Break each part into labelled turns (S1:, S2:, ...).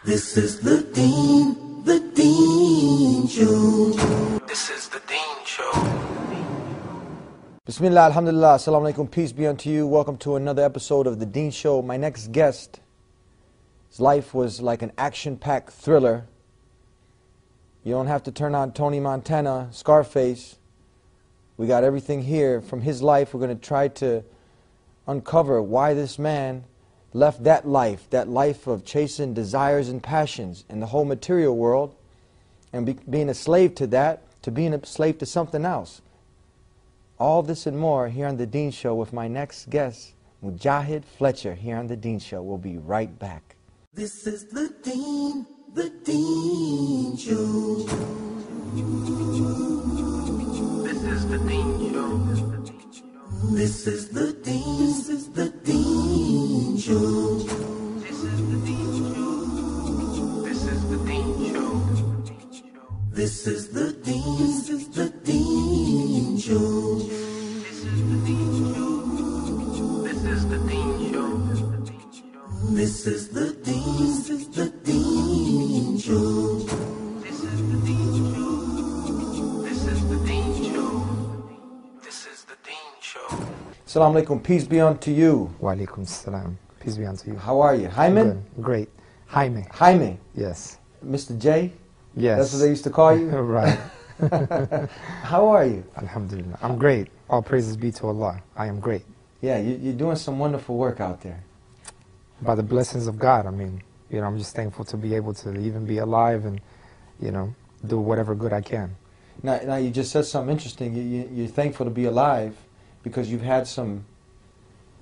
S1: This is the Deen Show.
S2: This is the Deen Show.
S3: Bismillah, alhamdulillah, assalamu alaikum, peace be unto you. Welcome to another episode of the Deen Show. My next guest, his life was like an action-packed thriller. You don't have to turn on Tony Montana, Scarface. We got everything here from his life. We're going to try to uncover why this man left that life of chasing desires and passions in the whole material world, and being a slave to that, to being a slave to something else. All this and more here on the Deen Show with my next guest, Mujahid Fletcher, here on the Deen Show. We'll be right back.
S1: This is the Deen Show.
S2: This is the Deen Show.
S1: This is the Deen Show.
S2: This is the Deen Show. This is the Deen Show.
S1: This is the Deen Show.
S2: This is the Deen Show. This is the Deen Show.
S1: This is the Deen Show.
S2: This is the Deen Show. This is the Deen Show. This is the Deen Show.
S3: Assalamu alaikum, peace be unto you.
S4: Wa alaikum salam. Peace be unto you.
S3: How are you? Hyman?
S4: Good. Great. Jaime.
S3: Jaime.
S4: Yes.
S3: Mr. J?
S4: Yes.
S3: That's what they used to call you?
S4: Right.
S3: How are you?
S4: Alhamdulillah. I'm great. All praises be to Allah. I am great.
S3: Yeah, you're doing some wonderful work out there.
S4: By the blessings of God, I mean, I'm just thankful to be able to even be alive and, do whatever good I can.
S3: Now you just said something interesting. You're thankful to be alive because you've had some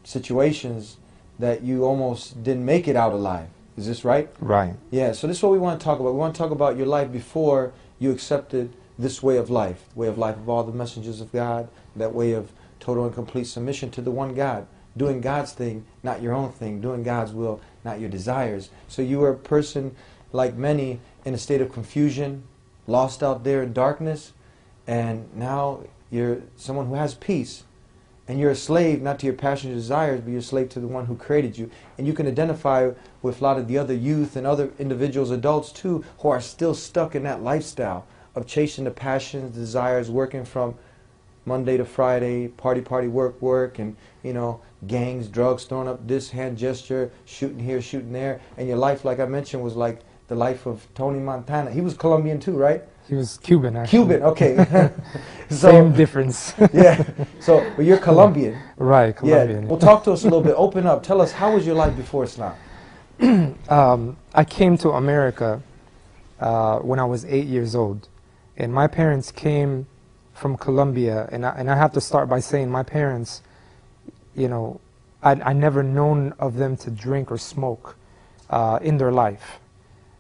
S3: situations that you almost didn't make it out alive. Is this right?
S4: Right.
S3: Yeah, so this is what we want to talk about. We want to talk about your life before you accepted this way of life, the way of life of all the messengers of God, that way of total and complete submission to the one God, doing God's thing, not your own thing, doing God's will, not your desires. So you were a person like many in a state of confusion, lost out there in darkness, and now you're someone who has peace. And you're a slave, not to your passions and desires, but you're a slave to the one who created you. And you can identify with a lot of the other youth and other individuals, adults too, who are still stuck in that lifestyle of chasing the passions, desires, working from Monday to Friday, party, work, and, gangs, drugs, throwing up this hand gesture, shooting here, shooting there. And your life, like I mentioned, was like the life of Tony Montana. He was Colombian too, right?
S4: He was Cuban, actually.
S3: Cuban, okay.
S4: Same difference.
S3: Yeah. So, but you're Colombian.
S4: Right, Colombian.
S3: Yeah. Well, talk to us a little bit. Open up. Tell us, how was your life before Islam?
S4: I came to America when I was 8 years old. And my parents came from Colombia. And I have to start by saying my parents, I never known of them to drink or smoke in their life.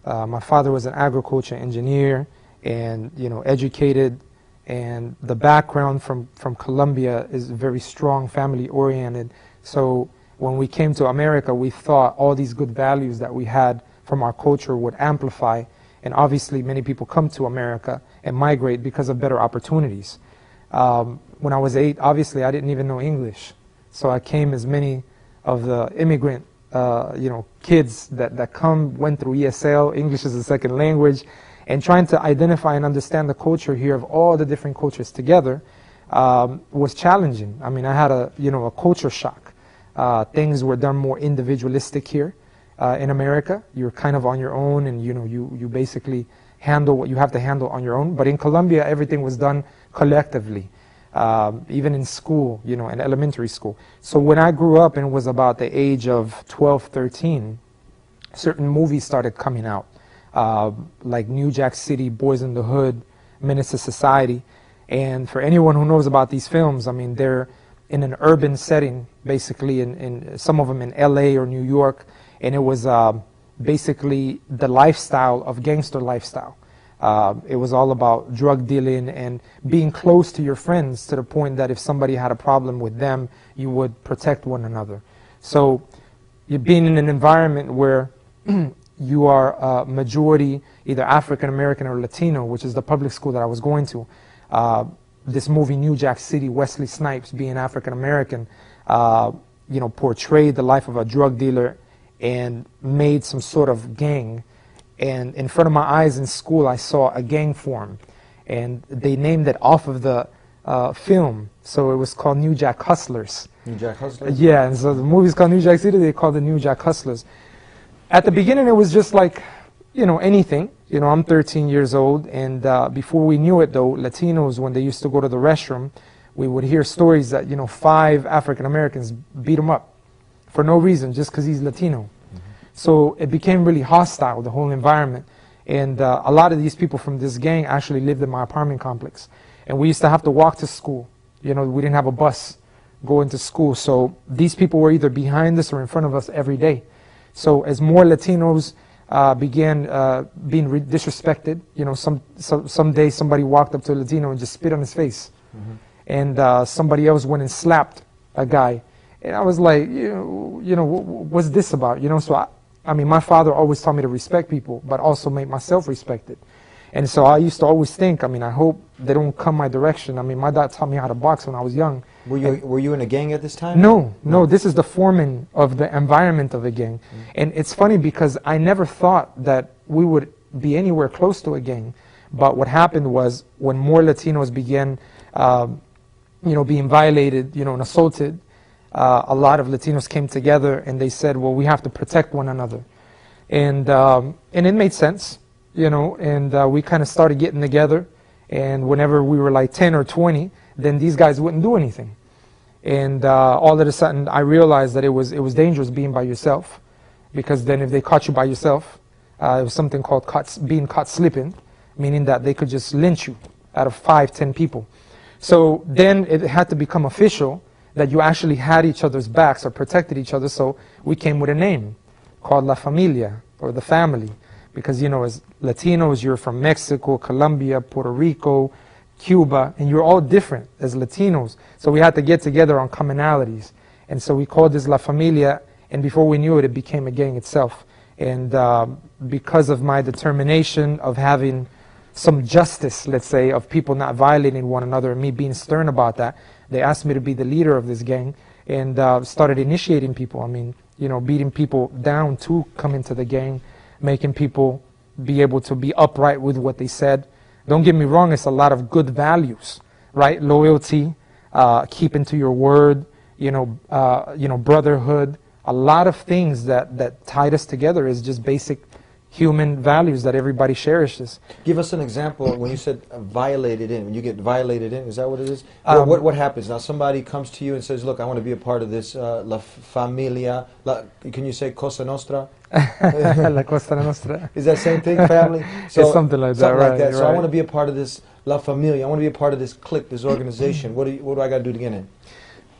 S4: My father was an agriculture engineer and, educated. And the background from Colombia is very strong, family-oriented. So when we came to America, we thought all these good values that we had from our culture would amplify. And obviously, many people come to America and migrate because of better opportunities. When I was 8, obviously, I didn't even know English. So I came as many of the immigrant, kids that went through ESL, English as a second language, and trying to identify and understand the culture here of all the different cultures together was challenging. I mean, I had a culture shock. Things were done more individualistic here in America. You're kind of on your own, and you basically handle what you have to handle on your own. But in Colombia, everything was done collectively, even in school, in elementary school. So when I grew up and was about the age of 12, 13, certain movies started coming out. Like New Jack City, Boys in the Hood, Menace to Society. And for anyone who knows about these films, I mean, they're in an urban setting, basically, in some of them in LA or New York. And it was basically the lifestyle of gangster lifestyle. It was all about drug dealing and being close to your friends to the point that if somebody had a problem with them, you would protect one another. So you're being in an environment where you are majority either African American or Latino, which is the public school that I was going to. This movie, New Jack City, Wesley Snipes being African American, portrayed the life of a drug dealer and made some sort of gang and in front of my eyes in school, I saw a gang form, and they named it off of the film. So it was called New Jack Hustlers.
S3: New Jack Hustlers?
S4: Yeah, and so the movie's called New Jack City. They called it New Jack Hustlers. At the beginning, it was just like, you know, anything. You know, I'm 13 years old, and before we knew it, though, Latinos, when they used to go to the restroom, we would hear stories that, you know, 5 African Americans beat him up for no reason, just because he's Latino. So it became really hostile, the whole environment. And a lot of these people from this gang actually lived in my apartment complex. And we used to have to walk to school. You know, we didn't have a bus going to school. So these people were either behind us or in front of us every day. So as more Latinos began being disrespected, you know, someday somebody walked up to a Latino and just spit on his face. And somebody else went and slapped a guy. And I was like, you know, what's this about? You know, so I mean, my father always taught me to respect people, but also make myself respected. And so I used to always think, I mean, I hope they don't come my direction. I mean, my dad taught me how to box when I was young.
S3: Were you in a gang at this time?
S4: No, this is the foreman of the environment of a gang. And it's funny because I never thought that we would be anywhere close to a gang. But what happened was when more Latinos began, you know, being violated, you know, and assaulted, a lot of Latinos came together and they said, well, we have to protect one another. And it made sense, you know, and we kind of started getting together. And whenever we were like 10 or 20, then these guys wouldn't do anything. And all of a sudden, I realized that it was dangerous being by yourself, because then if they caught you by yourself, it was something called being caught slipping, meaning that they could just lynch you out of 5, 10 people. So then it had to become official that you actually had each other's backs or protected each other. So we came with a name called La Familia, or the family, because, you know, as Latinos, you're from Mexico, Colombia, Puerto Rico, Cuba, and you're all different as Latinos. So we had to get together on commonalities. And so we called this La Familia, and before we knew it, it became a gang itself. And because of my determination of having some justice, let's say, of people not violating one another, and me being stern about that, they asked me to be the leader of this gang, and started initiating people. I mean, you know, beating people down to come into the gang, making people be able to be upright with what they said. Don't get me wrong, it's a lot of good values, right? Loyalty, keeping to your word, you know, brotherhood. A lot of things that tied us together is just basic human values that everybody cherishes.
S3: Give us an example when you said violated in. When you get violated in, is that what it is? What happens? Now somebody comes to you and says, look, I want to be a part of this La Familia. Can you say Cosa Nostra?
S4: La Cosa Nostra.
S3: Is that same thing, family? So,
S4: it's something like that, right?
S3: Like that. So
S4: right.
S3: I want to be a part of this La Familia. I want to be a part of this clique, this organization. What do I got to do to get in?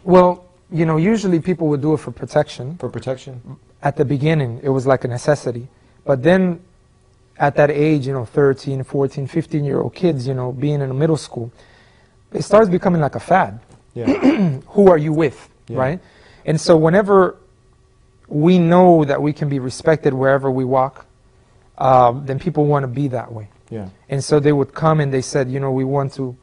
S4: Well, you know, usually people would do it for protection.
S3: For protection?
S4: At the beginning, it was like a necessity. But then, at that age, you know, 13, 14, 15-year-old kids, you know, being in a middle school, it starts becoming like a fad.
S3: Yeah.
S4: Who are you with, right? And so whenever we know that we can be respected wherever we walk, then people want to be that way.
S3: Yeah.
S4: And so they would come and they said, you know, we want to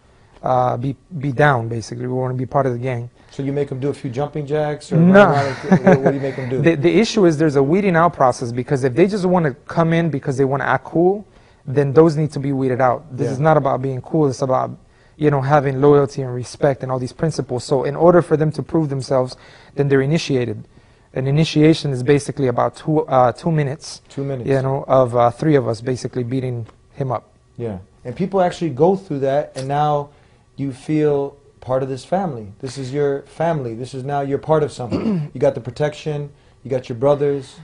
S4: be down, basically. We want to be part of the gang.
S3: So you make them do a few jumping jacks? Or
S4: No.
S3: what do you make them do?
S4: The issue is there's a weeding out process, because if they just want to come in because they want to act cool, then those need to be weeded out. This is not about being cool. It's about, you know, having loyalty and respect and all these principles. So in order for them to prove themselves, then they're initiated. An initiation is basically about 2 minutes.
S3: 2 minutes.
S4: You know, of 3 of us basically beating him up.
S3: Yeah. And people actually go through that, and now you feel part of this family. This is your family. This is now you're part of something. You got the protection. You got your brothers.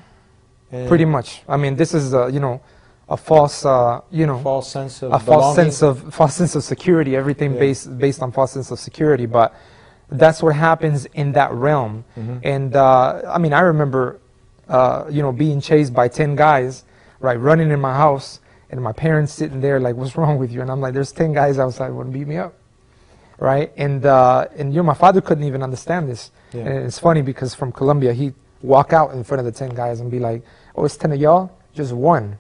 S3: And
S4: Pretty much. I mean, this is you know, a false you know,
S3: false sense of
S4: a
S3: belonging.
S4: false sense of security. Everything
S3: Yeah.
S4: based on false sense of security. But that's what happens in that realm. And I mean, I remember you know, being chased by 10 guys, right, running in my house, and my parents sitting there like, what's wrong with you? And I'm like, there's 10 guys outside who want to beat me up. Right, and you know, my father couldn't even understand this.
S3: Yeah.
S4: And it's funny because from Colombia, he'd walk out in front of the 10 guys and be like, "Oh, it's 10 of y'all, just one.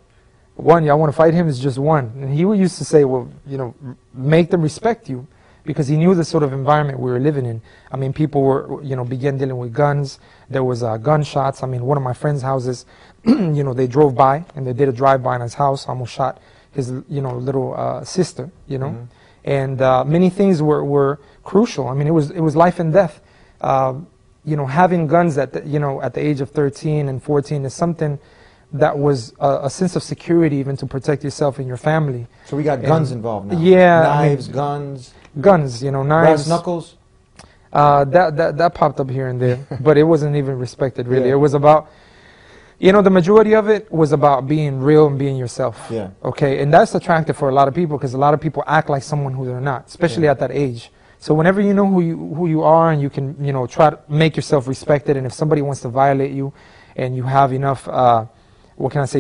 S4: Y'all want to fight him? It's just one." And he used to say, "Well, you know, make them respect you, because he knew the sort of environment we were living in. I mean, people were, began dealing with guns. There was gunshots. I mean, one of my friend's houses, they drove by and they did a drive-by on his house, almost shot his, little sister, And many things were crucial. I mean, it was life and death. Having guns at the age of 13 and 14 is something that was a sense of security, even to protect yourself and your family.
S3: So we got guns involved now.
S4: Yeah,
S3: knives, guns,
S4: knives.
S3: Brass knuckles.
S4: That popped up here and there, but it wasn't even respected really.
S3: Yeah.
S4: It was about, the majority of it was about being real and being yourself.
S3: Yeah.
S4: Okay, and that's attractive for a lot of people because a lot of people act like someone who they're not, especially at that age. So whenever you know who you are and you can try to make yourself respected, and if somebody wants to violate you, and you have enough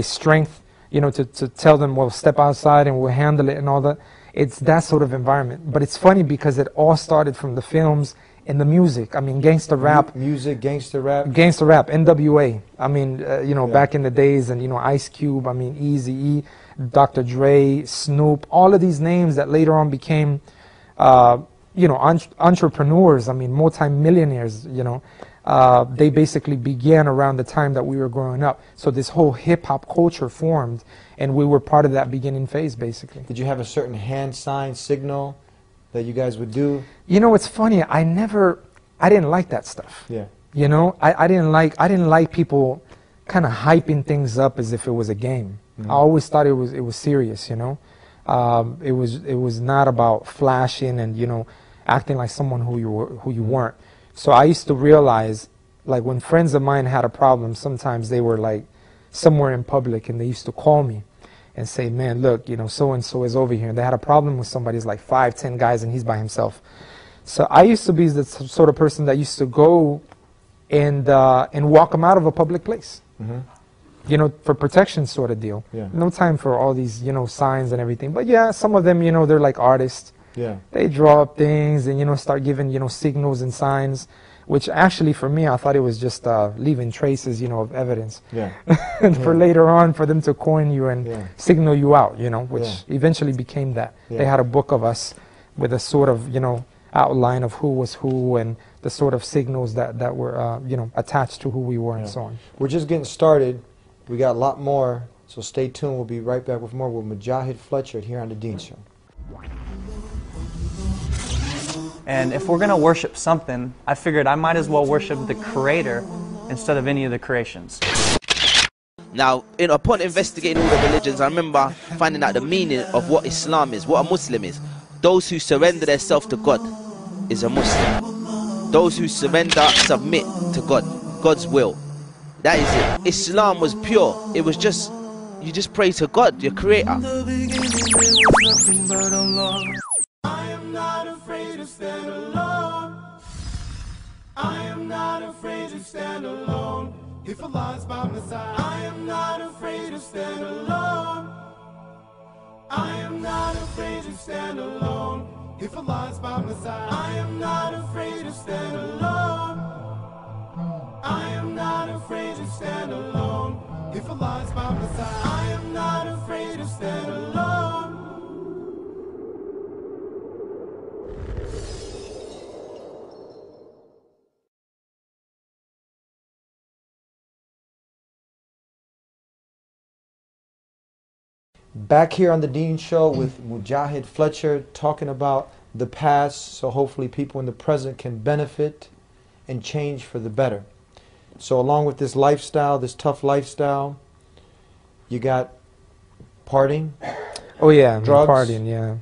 S4: strength, to tell them, well, step outside and we'll handle it and all that. It's that sort of environment. But it's funny because it all started from the films and the music. I mean, gangster rap.
S3: Music, gangster rap.
S4: Gangster rap, NWA. I mean, back in the days, and, Ice Cube, I mean, Eazy-E, Dr. Dre, Snoop, all of these names that later on became, entrepreneurs, I mean, multi-millionaires, they basically began around the time that we were growing up. So this whole hip-hop culture formed, and we were part of that beginning phase, basically.
S3: Did you have a certain hand sign signal that you guys would do?
S4: It's funny, I didn't like that stuff.
S3: Yeah.
S4: I didn't like people kind of hyping things up as if it was a game.
S3: Mm-hmm.
S4: I always thought it was serious, It was not about flashing and, acting like someone who you weren't. So I used to realize, like, when friends of mine had a problem, sometimes they were like somewhere in public and they used to call me and say, man, look, so-and-so is over here. And they had a problem with somebody, it's like 5, 10 guys and he's by himself. So I used to be the sort of person that used to go and walk them out of a public place. Mm-hmm. For protection sort of deal.
S3: Yeah.
S4: No time for all these, signs and everything. But yeah, some of them, they're like artists.
S3: Yeah.
S4: They draw up things and, start giving, signals and signs, which actually for me, I thought it was just leaving traces, of evidence.
S3: Yeah.
S4: For later on, for them to coin you and signal you out, which eventually became that.
S3: Yeah.
S4: They had a book of us with a sort of, outline of who was who and the sort of signals that were, attached to who we were and so on.
S3: We're just getting started. We got a lot more, so stay tuned. We'll be right back with more with Mujahid Fletcher here on The Deen Show.
S5: And if we're going to worship something, I figured I might as well worship the Creator instead of any of the creations.
S6: Now, upon investigating all the religions, I remember finding out the meaning of what Islam is, what a Muslim is. Those who surrender themselves to God is a Muslim. Those who submit to God, God's will. That is it. Islam was pure. It was just, you just pray to God, your Creator.
S1: I am not afraid to stand alone. I am not afraid to stand alone. If Allah's by my side, I am not afraid to stand alone. I am not afraid to stand alone. If Allah's by my side, I am not afraid to stand alone. I am not afraid to stand alone. If Allah's by my side, I am not afraid to stand alone.
S3: Back here on The Deen Show with Mujahid Fletcher, talking about the past, so hopefully people in the present can benefit and change for the better. So along with this lifestyle, this tough lifestyle, you got partying.
S4: Oh yeah,
S3: drugs,
S4: partying, yeah.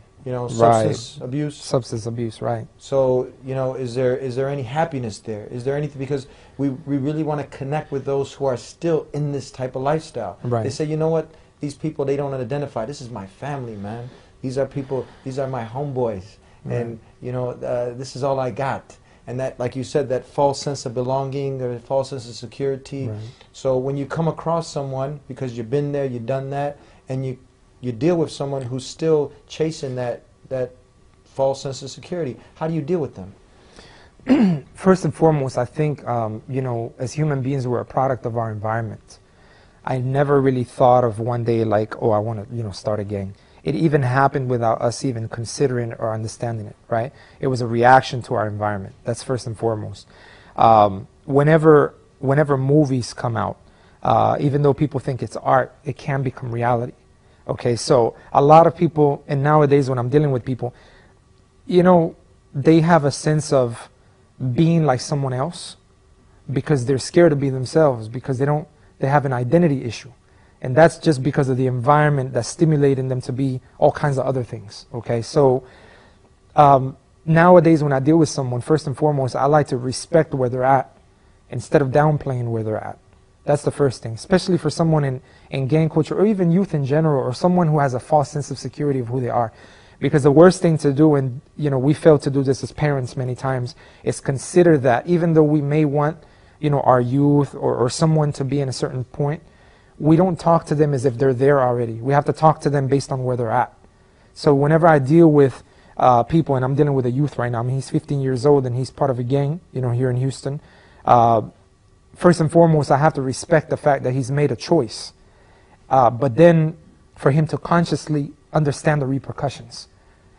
S3: Substance abuse.
S4: Substance abuse, right.
S3: So, is there any happiness there? Is there anything, because we really want to connect with those who are still in this type of lifestyle.
S4: Right.
S3: They say, you know what? These people, they don't identify. This is my family, man. These are people, these are my homeboys. Right. And, this is all I got. And that, like you said, that false sense of belonging or false sense of security.
S4: Right.
S3: So when you come across someone, because you've been there, you've done that, and you deal with someone who's still chasing that false sense of security, how do you deal with them?
S4: First and foremost, I think, as human beings, we're a product of our environment. I never really thought of one day like, oh, I want to, start a gang. it even happened without us even considering it or understanding it, right? It was a reaction to our environment. That's first and foremost. Whenever movies come out, even though people think it's art, it can become reality. Okay, so a lot of people, and nowadays when I'm dealing with people, you know, they have a sense of being like someone else because they're scared to be themselves, because they have an identity issue. And that's just because of the environment that's stimulating them to be all kinds of other things. Okay, so nowadays when I deal with someone, first and foremost, I like to respect where they're at instead of downplaying where they're at. That's the first thing, especially for someone in gang culture or even youth in general, or someone who has a false sense of security of who they are. Because the worst thing to do, and you know, we fail to do this as parents many times, is consider that even though we may want, you know, our youth or someone to be in a certain point, we don't talk to them as if they're there already. We have to talk to them based on where they're at. So whenever I deal with people, and I'm dealing with a youth right now, I mean, he's 15 years old and he's part of a gang, you know, here in Houston. First and foremost, I have to respect the fact that he's made a choice. But then for him to consciously understand the repercussions.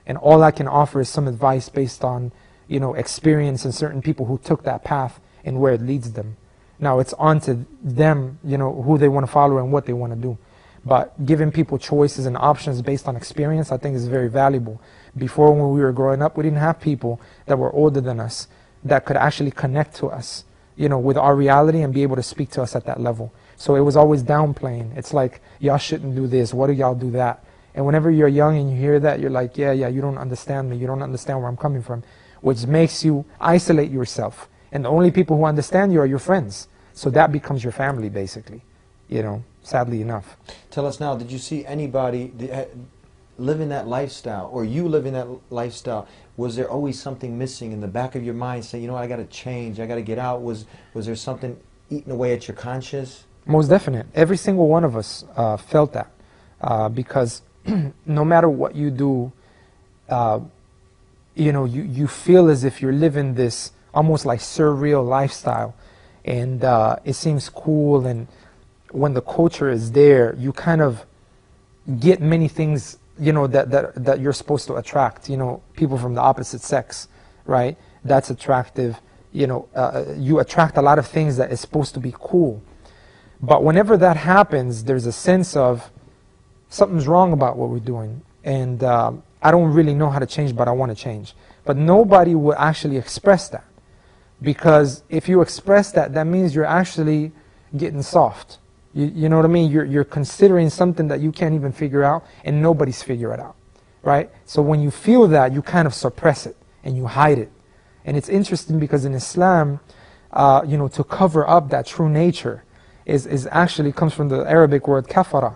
S4: And all I can offer is some advice based on, you know, experience and certain people who took that path and where it leads them. Now it's on to them, you know, who they want to follow and what they want to do. But giving people choices and options based on experience, I think is very valuable. Before, when we were growing up, we didn't have people that were older than us that could actually connect to us, you know, with our reality and be able to speak to us at that level. So it was always downplaying. It's like, y'all shouldn't do this. What do y'all do that? And whenever you're young and you hear that, you're like, yeah, you don't understand me. You don't understand where I'm coming from, which makes you isolate yourself. And the only people who understand you are your friends. So that becomes your family, basically, you know, sadly enough.
S3: Tell us now, did you see anybody living that lifestyle, or you living that lifestyle? Was there always something missing in the back of your mind, saying, you know what, I got to change, I got to get out? Was there something eating away at your conscience?
S4: Most definite. Every single one of us felt that. Because no matter what you do, you know, you feel as if you're living this almost like surreal lifestyle. And it seems cool, and when the culture is there, you kind of get many things, you know, that you're supposed to attract, you know, people from the opposite sex, right? That's attractive. You know, you attract a lot of things that is supposed to be cool. But whenever that happens, there's a sense of something's wrong about what we're doing. And I don't really know how to change, but I want to change. But nobody will actually express that. Because if you express that, that means you're actually getting soft. You know what I mean? You're considering something that you can't even figure out, and nobody's figured it out, right? So when you feel that, you kind of suppress it and you hide it. And it's interesting because in Islam, you know, to cover up that true nature is actually comes from the Arabic word kafara,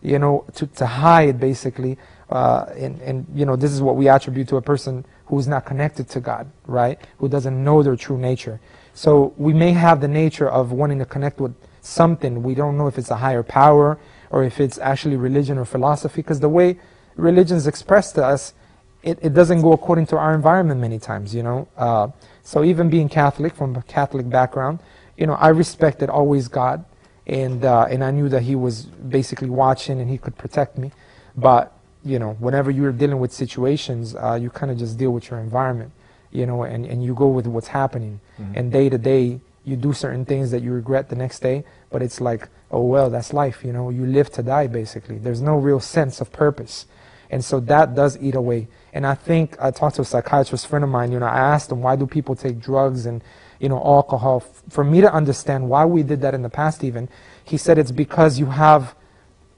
S4: you know, to hide basically. And you know, this is what we attribute to a person who's not connected to God, right? Who doesn't know their true nature. So we may have the nature of wanting to connect with something. We don't know if it's a higher power or if it's actually religion or philosophy, because the way religion's expressed to us, it doesn't go according to our environment many times, you know. So even being Catholic, from a Catholic background, you know, I respected always God, and I knew that He was basically watching and He could protect me. But you know, whenever you're dealing with situations, you kind of just deal with your environment, you know, and you go with what's happening. Mm-hmm. And day to day, you do certain things that you regret the next day, but it's like, oh well, that's life, you know, you live to die basically. There's no real sense of purpose. And so that does eat away. And I think, I talked to a psychiatrist friend of mine, you know, I asked him, why do people take drugs and, you know, alcohol? For me to understand why we did that in the past even, he said it's because you have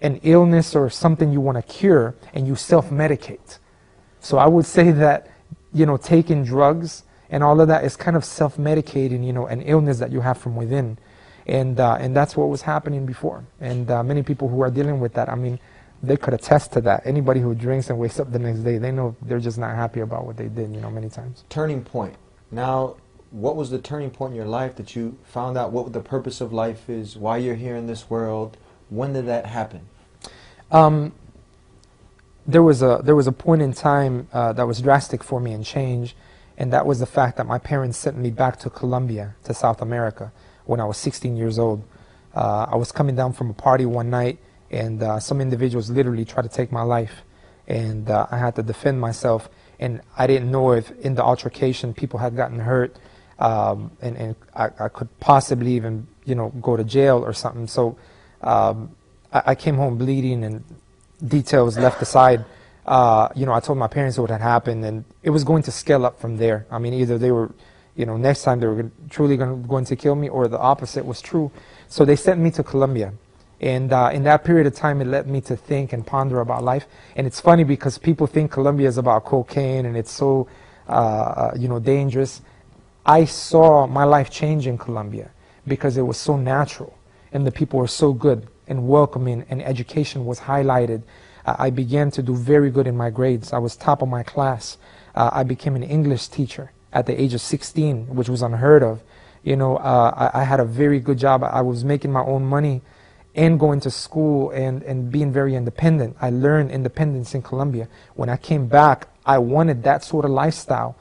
S4: an illness or something you want to cure, and you self-medicate. So I would say that, you know, taking drugs and all of that is kind of self-medicating, you know, an illness that you have from within. And that's what was happening before. And many people who are dealing with that, I mean, they could attest to that. Anybody who drinks and wakes up the next day, they know they're just not happy about what they did, you know, many times. Turning
S3: point. Now, what was the turning point in your life that you found out what the purpose of life is, why you're here in this world? When did that happen?
S4: There was a point in time that was drastic for me and change, and that was the fact that my parents sent me back to Colombia, to South America, when I was 16 years old. I was coming down from a party one night, and some individuals literally tried to take my life. and I had to defend myself. And I didn't know if in the altercation people had gotten hurt, and I could possibly even, you know, go to jail or something. So I came home bleeding, and details left aside. You know, I told my parents what had happened, and it was going to scale up from there. I mean, either they were, you know, next time they were truly going to kill me, or the opposite was true. So they sent me to Colombia. And in that period of time, it led me to think and ponder about life. And it's funny because people think Colombia is about cocaine and it's so, you know, dangerous. I saw my life change in Colombia because it was so natural, and the people were so good and welcoming, and education was highlighted. I began to do very good in my grades. I was top of my class. I became an English teacher at the age of 16, which was unheard of. You know, I had a very good job. I was making my own money and going to school and being very independent. I learned independence in Colombia. When I came back, I wanted that sort of lifestyle,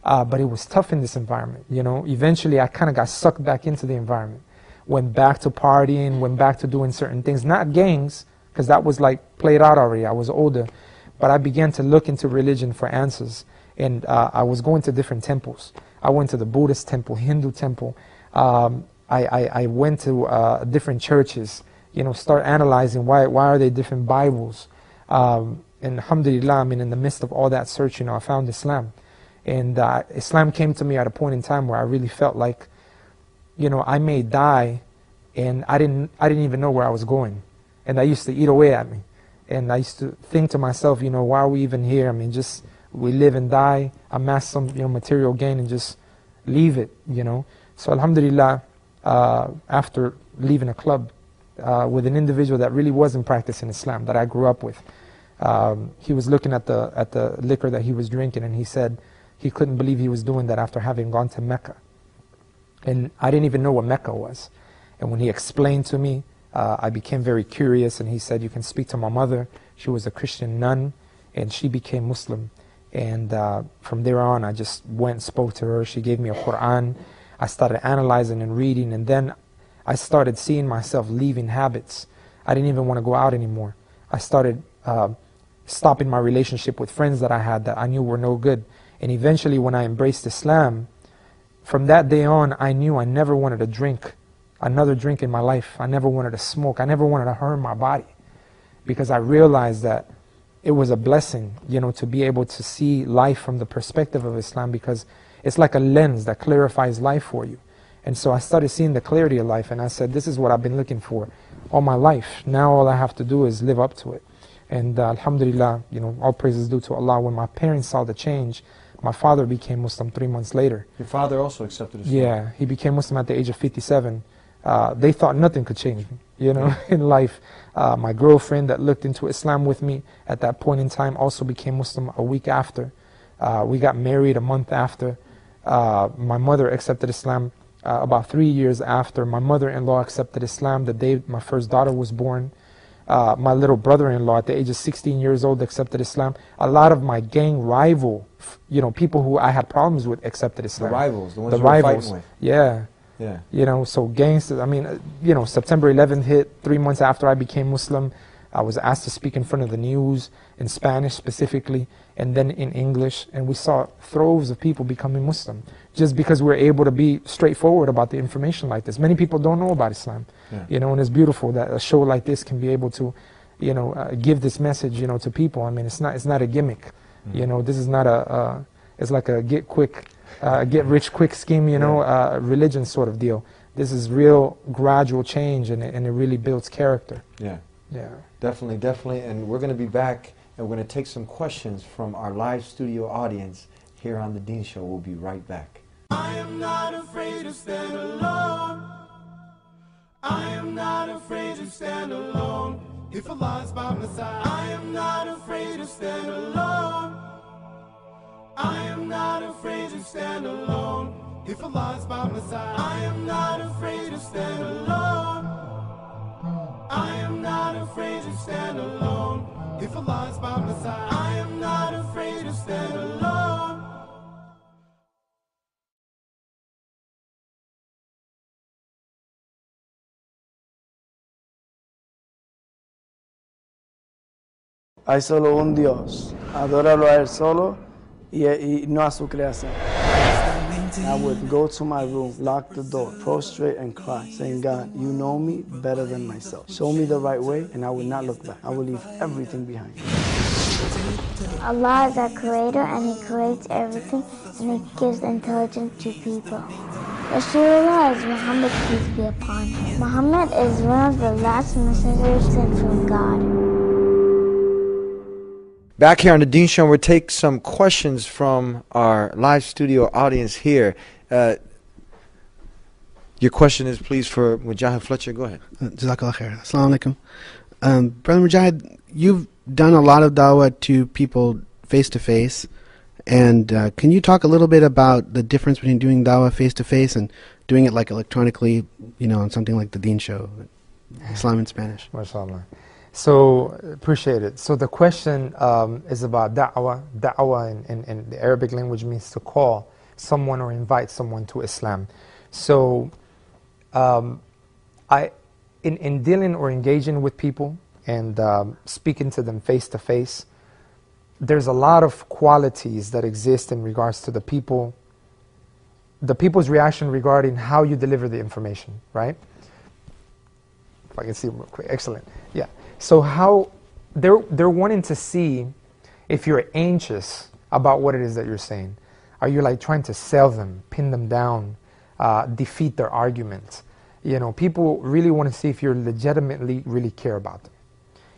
S4: but it was tough in this environment. You know, eventually I kind of got sucked back into the environment. Went back to partying, went back to doing certain things, not gangs, because that was like played out already. I was older, but I began to look into religion for answers, and I was going to different temples. I went to the Buddhist temple, Hindu temple. I went to different churches. You know, start analyzing why are they different Bibles. And alhamdulillah, I mean, in the midst of all that search, you know, I found Islam. And Islam came to me at a point in time where I really felt like, you know, I may die, and I didn't even know where I was going. And that used to eat away at me. And I used to think to myself, you know, why are we even here? I mean, just we live and die, amass some, you know, material gain and just leave it, you know. So alhamdulillah, after leaving a club, with an individual that really wasn't practicing Islam, that I grew up with. He was looking at the liquor that he was drinking, and he said he couldn't believe he was doing that after having gone to Mecca. And I didn't even know what Mecca was. And when he explained to me, I became very curious, and he said, you can speak to my mother. She was a Christian nun, and she became Muslim. And from there on, I just went and spoke to her. She gave me a Quran. I started analyzing and reading, and then I started seeing myself leaving habits. I didn't even want to go out anymore. I started stopping my relationship with friends that I had that I knew were no good. And eventually, when I embraced Islam, from that day on, I knew I never wanted to drink another drink in my life. I never wanted to smoke. I never wanted to harm my body, because I realized that it was a blessing, you know, to be able to see life from the perspective of Islam, because it's like a lens that clarifies life for you. And so I started seeing the clarity of life, and I said, this is what I've been looking for all my life. Now all I have to do is live up to it. And alhamdulillah, you know, all praises due to Allah. When my parents saw the change, my father became Muslim 3 months later.
S3: Your father also accepted Islam?
S4: Yeah, he became Muslim at the age of 57. They thought nothing could change me, you know, in life. My girlfriend that looked into Islam with me at that point in time also became Muslim a week after. We got married a month after. My mother accepted Islam about 3 years after. My mother-in-law accepted Islam the day my first daughter was born. My little brother-in-law at the age of 16 years old accepted Islam. A lot of my gang rival, you know, people who I had problems with accepted Islam.
S3: The rivals, the ones you were fighting with.
S4: Yeah.
S3: Yeah.
S4: You know, so gangsters, I mean, you know, September 11th hit 3 months after I became Muslim. I was asked to speak in front of the news, in Spanish specifically, and then in English, and we saw throves of people becoming Muslim, just because we're able to be straightforward about the information like this. Many people don't know about Islam, you know, and it's beautiful that a show like this can be able to, you know, give this message, you know, to people. I mean, it's not a gimmick, you know, this is not it's like a get rich quick scheme, you know, religion sort of deal. This is real gradual change, and it really builds character.
S3: Yeah.
S4: Yeah.
S3: Definitely, definitely. And we're going to be back, and we're going to take some questions from our live studio audience here on The Deen Show. We'll be right back.
S1: I am not afraid to stand alone. I am not afraid to stand alone. If Allah's by my side, I am not afraid to stand alone. I am not afraid to stand alone. If Allah's by my side, I am not afraid to stand alone. I am not afraid to stand alone. If Allah's by my side, I am not afraid to stand alone.
S7: Hay solo un Dios. Adóralo a Él solo y no a su creación. I would go to my room, lock the door, prostrate and cry, saying, God, you know me better than myself. Show me the right way and I will not look back. I will leave everything behind.
S8: Allah is our creator and He creates everything and He gives intelligence to people. Rasulullah is Muhammad, peace be upon him. Muhammad is one of the last messengers sent from God.
S3: Back here on the Deen Show, we'll take some questions from our live studio audience here. Your question is, please, for Mujahid Fletcher. Go ahead.
S9: Jazakallah khair. Assalamu alaikum. Brother Mujahid, you've done a lot of dawah to people face-to-face. And can you talk a little bit about the difference between doing dawah face-to-face and doing it like electronically, you know, on something like the Deen Show, Islam in Spanish?
S4: MashaAllah. So, appreciate it. So the question is about da'wah. Da'wah in the Arabic language means to call someone or invite someone to Islam. So, in dealing or engaging with people and speaking to them face to face, there's a lot of qualities that exist in regards to the people's reaction regarding how you deliver the information, right? If I can see real quick. Excellent. Yeah. So how they're wanting to see if you're anxious about what it is that you're saying. Are you like trying to sell them, pin them down, defeat their arguments? You know, people really want to see if you're legitimately really care about them.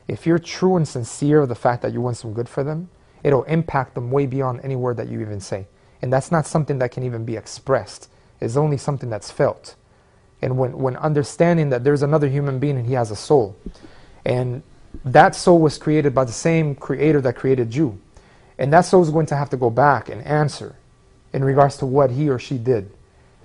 S4: If you're true and sincere of the fact that you want some good for them, it'll impact them way beyond any word that you even say. And that's not something that can even be expressed. It's only something that's felt. And when understanding that there's another human being and he has a soul, and that soul was created by the same creator that created you, and that soul is going to have to go back and answer in regards to what he or she did,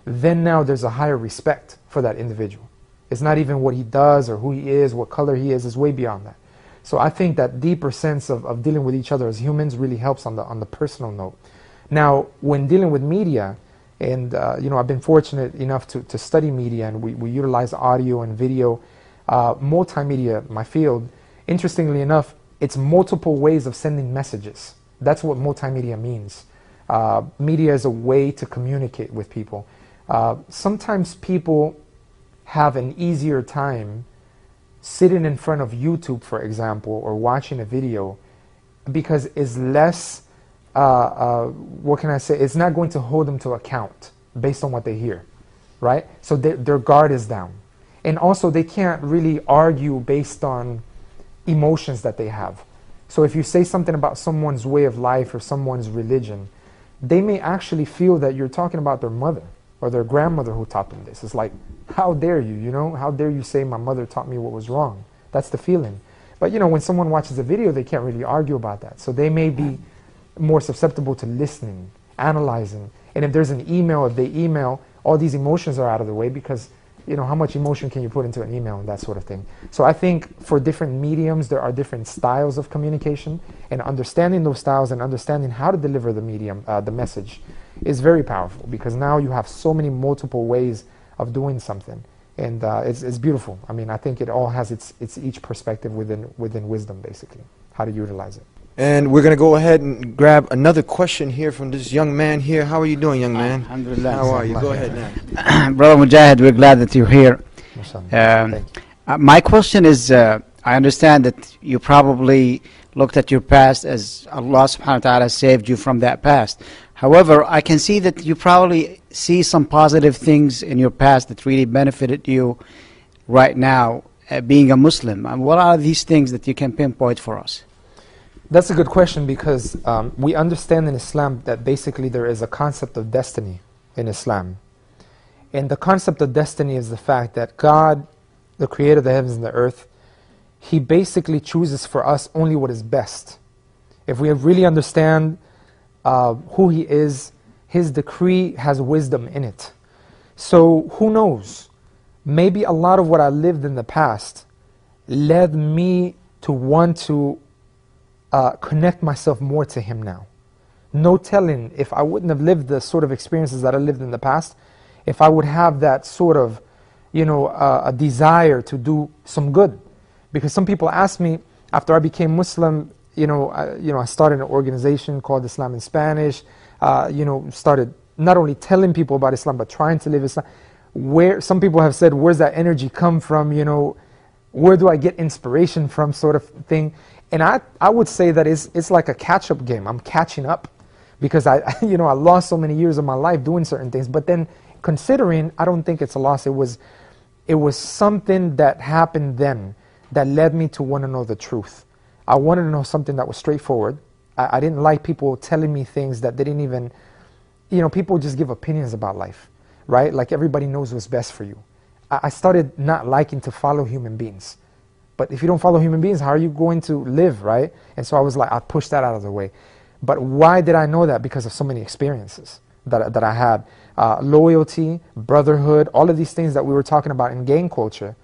S4: then now there's a higher respect for that individual. It's not even what he does or who he is, what color he is way beyond that. So I think that deeper sense of dealing with each other as humans really helps on the personal note. Now, when dealing with media, and you know, I've been fortunate enough to study media, and we utilize audio and video, multimedia, my field. Interestingly enough, it's multiple ways of sending messages. That's what multimedia means. Media is a way to communicate with people. Sometimes people have an easier time sitting in front of YouTube, for example, or watching a video, because it's less, what can I say, it's not going to hold them to account based on what they hear, right? So their guard is down. And also they can't really argue based on emotions that they have. So if you say something about someone's way of life or someone's religion, they may actually feel that you're talking about their mother or their grandmother who taught them this. It's like, how dare you, you know? How dare you say my mother taught me what was wrong? That's the feeling. But you know, when someone watches a video, they can't really argue about that. So they may be more susceptible to listening, analyzing. And if there's an email, if they email, all these emotions are out of the way, because you know, how much emotion can you put into an email and that sort of thing. So I think for different mediums, there are different styles of communication, and understanding those styles and understanding how to deliver the medium, the message, is very powerful, because now you have so many multiple ways of doing something, and it's beautiful. I mean, I think it all has its each perspective within wisdom, basically, how to utilize it.
S3: And we're going to go ahead and grab another question here from this young man here. How are you doing, young man?
S10: Alhamdulillah.
S3: How are you? Go ahead now.
S10: Brother Mujahid, we're glad that you're here. My question is, I understand that you probably looked at your past as Allah subhanahu wa ta'ala saved you from that past. However, I can see that you probably see some positive things in your past that really benefited you right now, being a Muslim. And what are these things that you can pinpoint for us?
S4: That's a good question, because we understand in Islam that basically there is a concept of destiny in Islam. And the concept of destiny is the fact that God, the creator of the heavens and the earth, He basically chooses for us only what is best. If we really understand who He is, His decree has wisdom in it. So who knows? Maybe a lot of what I lived in the past led me to want to connect myself more to Him now. No telling, if I wouldn't have lived the sort of experiences that I lived in the past, if I would have that sort of, you know, a desire to do some good. Because some people ask me, after I became Muslim, I started an organization called Islam in Spanish. Started not only telling people about Islam, but trying to live Islam. Where some people have said, where's that energy come from? Where do I get inspiration from, sort of thing. And I would say that it's like a catch-up game. I'm catching up because I lost so many years of my life doing certain things. But then considering, I don't think it's a loss. It was something that happened then that led me to want to know the truth. I wanted to know something that was straightforward. I didn't like people telling me things that they didn't even, people just give opinions about life, right? Like everybody knows what's best for you. I started not liking to follow human beings. But if you don't follow human beings, how are you going to live, right? And so I was like, I pushed that out of the way. But why did I know that? Because of so many experiences that I had. Loyalty, brotherhood, all of these things that we were talking about in gang culture.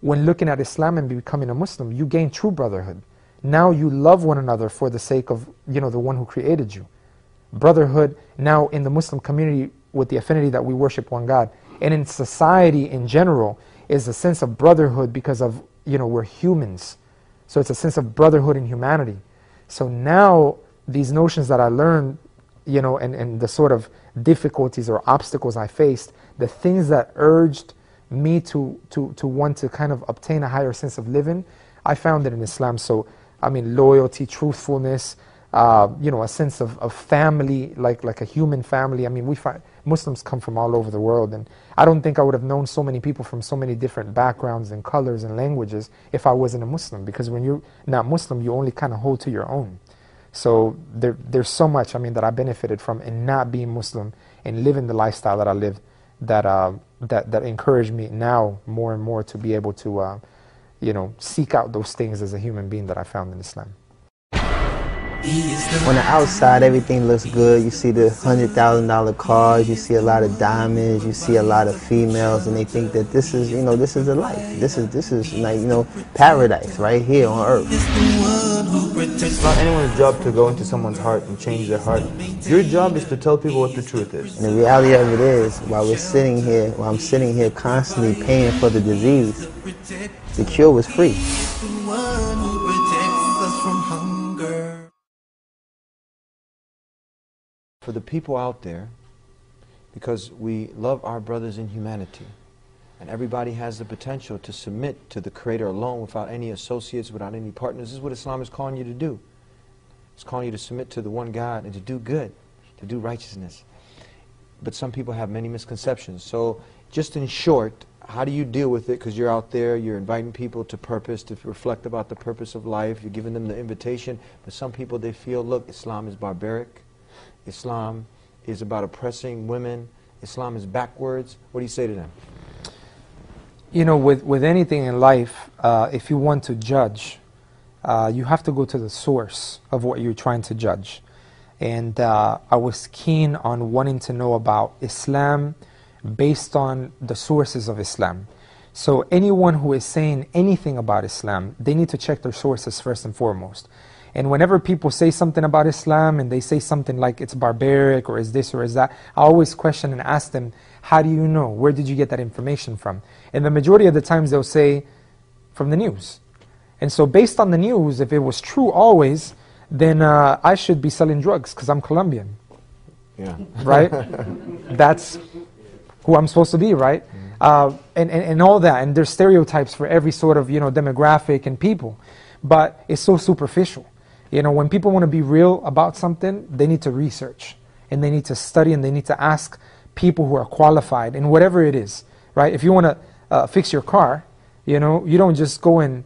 S4: When looking at Islam and becoming a Muslim, you gain true brotherhood. Now you love one another for the sake of, the one who created you. Brotherhood, now in the Muslim community, with the affinity that we worship one God, and in society in general, is a sense of brotherhood because of, we're humans. So it's a sense of brotherhood in humanity. So now these notions that I learned, and the sort of difficulties or obstacles I faced, the things that urged me to want to kind of obtain a higher sense of living, I found it in Islam. So, loyalty, truthfulness, a sense of family, like a human family. We find Muslims come from all over the world, and I don't think I would have known so many people from so many different backgrounds and colors and languages if I wasn't a Muslim, because when you're not Muslim, you only kind of hold to your own. So there's so much, that I benefited from in not being Muslim and living the lifestyle that I lived, that encouraged me now more and more to be able to, seek out those things as a human being that I found in Islam.
S11: On the outside, everything looks good. You see the $100,000 cars, you see a lot of diamonds, you see a lot of females, and they think that this is, this is the life. This is like, paradise right here on earth.
S3: It's not anyone's job to go into someone's heart and change their heart. Your job is to tell people what the truth is.
S11: And the reality of it is, while I'm sitting here constantly paying for the disease, the cure was free.
S3: For the people out there, because we love our brothers in humanity, and everybody has the potential to submit to the Creator alone without any associates, without any partners. This is what Islam is calling you to do. It's calling you to submit to the one God and to do good, to do righteousness. But some people have many misconceptions. So just in short, how do you deal with it? Because you're out there, you're inviting people to purpose, to reflect about the purpose of life. You're giving them the invitation. But some people, they feel, look, Islam is barbaric. Islam is about oppressing women. Islam is backwards. What do you say to them?
S4: With anything in life, if you want to judge, you have to go to the source of what you're trying to judge. And I was keen on wanting to know about Islam based on the sources of Islam. So anyone who is saying anything about Islam, they need to check their sources first and foremost. And whenever people say something about Islam and they say something like it's barbaric or is this or is that, I always question and ask them, how do you know? Where did you get that information from? And the majority of the times they'll say, from the news. And so based on the news, if it was true always, then I should be selling drugs because I'm Colombian.
S3: Yeah.
S4: Right? That's who I'm supposed to be, right? And all that. And there's stereotypes for every sort of, demographic and people. But it's so superficial. When people want to be real about something, they need to research. And they need to study and they need to ask people who are qualified in whatever it is, right? If you want to fix your car, you don't just go and,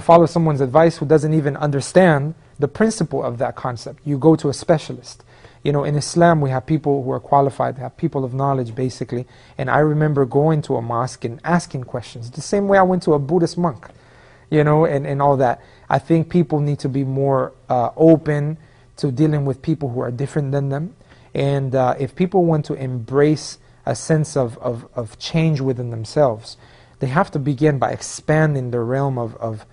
S4: follow someone's advice who doesn't even understand the principle of that concept. You go to a specialist. In Islam, we have people who are qualified, have people of knowledge, basically. And I remember going to a mosque and asking questions, the same way I went to a Buddhist monk, and all that. I think people need to be more open to dealing with people who are different than them. And if people want to embrace a sense of change within themselves, they have to begin by expanding the realm of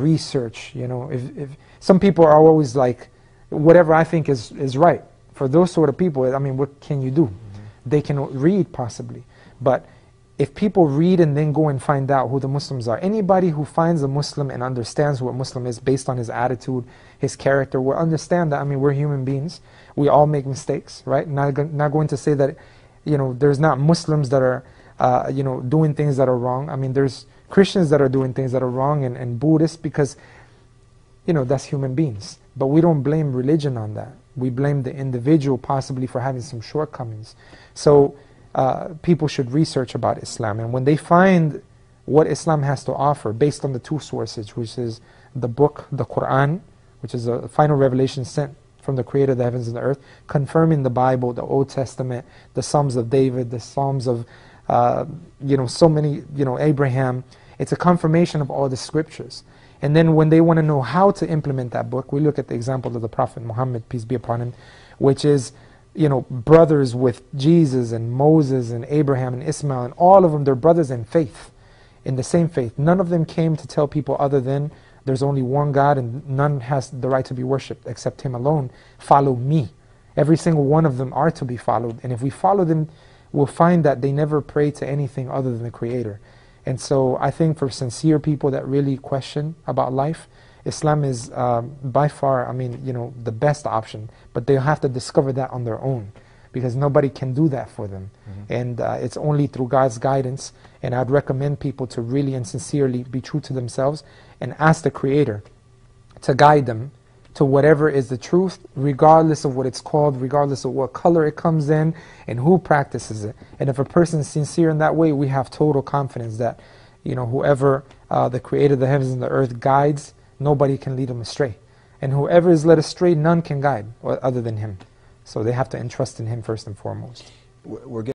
S4: research. If some people are always like, whatever I think is right. For those sort of people, what can you do? They can read possibly, but if people read and then go and find out who the Muslims are, anybody who finds a Muslim and understands who a Muslim is based on his attitude, his character, will understand that, I mean, we're human beings. We all make mistakes, right? Not going to say that, there's not Muslims that are, doing things that are wrong. I mean, there's Christians that are doing things that are wrong, and Buddhists, because, that's human beings. But we don't blame religion on that. We blame the individual possibly for having some shortcomings. So people should research about Islam, and when they find what Islam has to offer based on the two sources, which is the book, the Quran, which is a final revelation sent from the Creator of the heavens and the earth, confirming the Bible, the Old Testament, the Psalms of David, the Psalms of so many, Abraham. It's a confirmation of all the scriptures. And then when they want to know how to implement that book, we look at the example of the Prophet Muhammad, peace be upon him, which is, brothers with Jesus and Moses and Abraham and Ismail, and all of them, they're brothers in faith, in the same faith. None of them came to tell people other than there's only one God and none has the right to be worshipped except Him alone. Follow me. Every single one of them are to be followed. And if we follow them, we'll find that they never pray to anything other than the Creator. And so I think for sincere people that really question about life, Islam is by far, the best option. But they'll have to discover that on their own, because nobody can do that for them. And it's only through God's guidance. And I'd recommend people to really and sincerely be true to themselves and ask the Creator to guide them to whatever is the truth, regardless of what it's called, regardless of what color it comes in, and who practices it. And if a person is sincere in that way, we have total confidence that, whoever the Creator of the heavens and the earth guides, nobody can lead them astray. And whoever is led astray, none can guide other than Him. So they have to entrust in Him first and foremost.
S3: We're